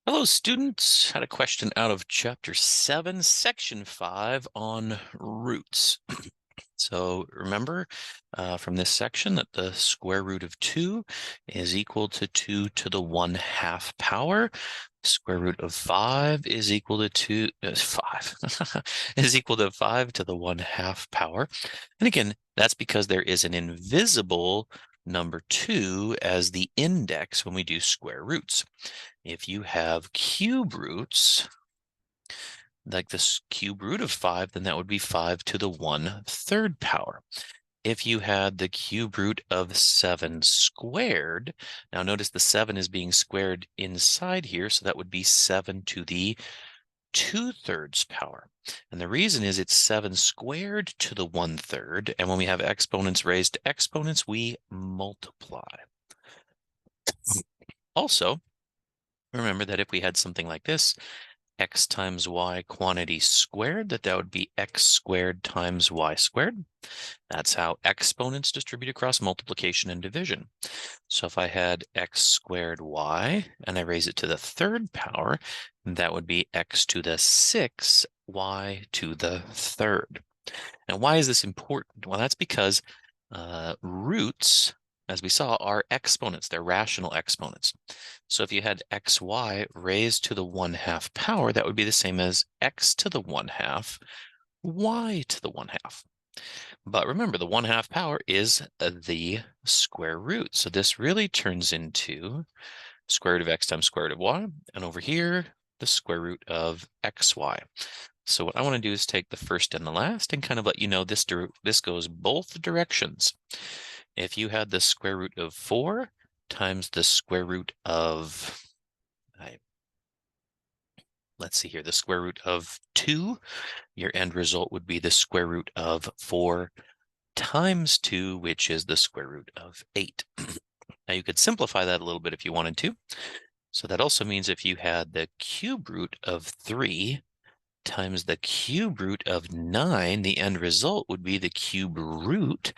Hello, students. Had a question out of chapter 7, section 5 on roots. So remember from this section that the square root of 2 is equal to 2 to the 1/2 power. Square root of 5 is equal to 5 is equal to 5 to the 1/2 power. And again, that's because there is an invisible number 2 as the index when we do square roots. If you have cube roots, like this cube root of 5, then that would be 5 to the 1/3 power. If you had the cube root of 7 squared, now notice the 7 is being squared inside here, so that would be 7 to the 2/3 power. And the reason is it's 7 squared to the 1/3, and when we have exponents raised to exponents, we multiply. Also, remember that if we had something like this, x times y quantity squared, that would be x squared times y squared. That's how exponents distribute across multiplication and division. So if I had x squared y and I raise it to the 3rd power, that would be x to the 6 y to the 3rd. And why is this important? Well, that's because roots, as we saw, are exponents. They're rational exponents. So if you had xy raised to the 1/2 power, that would be the same as x to the 1/2, y to the 1/2. But remember, the 1/2 power is the square root. So this really turns into square root of x times square root of y. And over here, the square root of xy. So what I want to do is take the first and the last and kind of let you know this goes both directions. If you had the square root of 4 times the square root of, let's see here, the square root of 2, your end result would be the square root of 4 times 2, which is the square root of 8. Now you could simplify that a little bit if you wanted to. So that also means if you had the cube root of 3 times the cube root of 9, the end result would be the cube root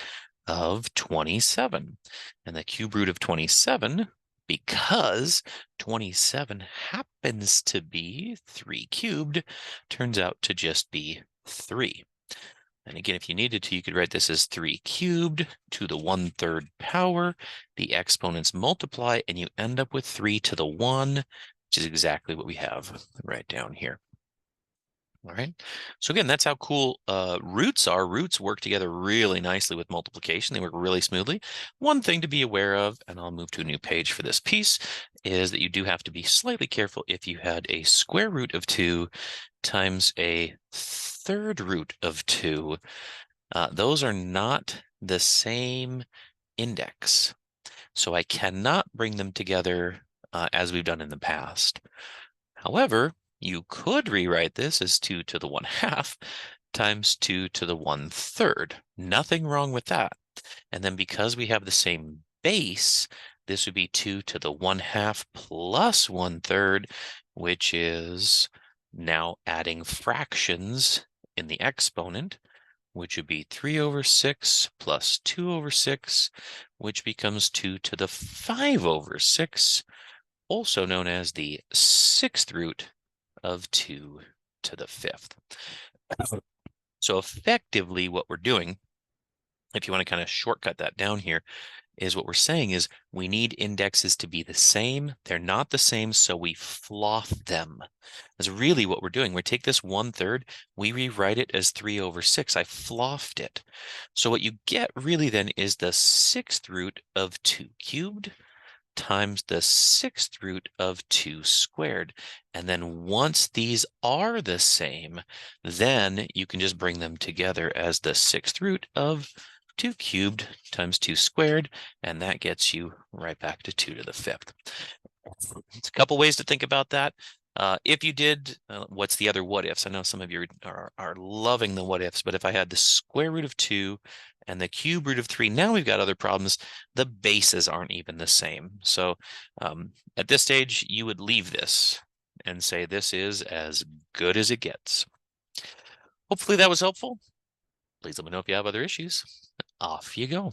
of 27. And the cube root of 27, because 27 happens to be 3 cubed, turns out to just be 3. And again, if you needed to, you could write this as 3 cubed to the 1/3 power. The exponents multiply, and you end up with 3 to the 1, which is exactly what we have right down here. All right. So again, that's how cool roots are. Roots work together really nicely with multiplication. They work really smoothly. One thing to be aware of, and I'll move to a new page for this piece, is that you do have to be slightly careful if you had a square root of 2 times a 3rd root of 2. Those are not the same index. So I cannot bring them together as we've done in the past. However, you could rewrite this as 2 to the 1/2 times 2 to the 1/3. Nothing wrong with that. And then because we have the same base, this would be 2 to the 1/2 plus 1/3, which is now adding fractions in the exponent, which would be 3/6 plus 2/6, which becomes 2 to the 5/6, also known as the 6th root of 2 to the 5th. So effectively what we're doing, if you want to kind of shortcut that down here, is what we're saying is we need indexes to be the same. They're not the same, so we floff them. That's really what we're doing. We take this 1/3, we rewrite it as 3/6. I floffed it. So what you get really then is the 6th root of 2 cubed times the 6th root of 2 squared. And then once these are the same, then you can just bring them together as the 6th root of 2 cubed times 2 squared, and that gets you right back to 2 to the 5th. It's a couple ways to think about that. If you did, what's the other what ifs? I know some of you are loving the what ifs, but if I had the square root of 2 and the cube root of 3, now we've got other problems. The bases aren't even the same. So at this stage, you would leave this and say this is as good as it gets. Hopefully that was helpful. Please let me know if you have other issues. Off you go.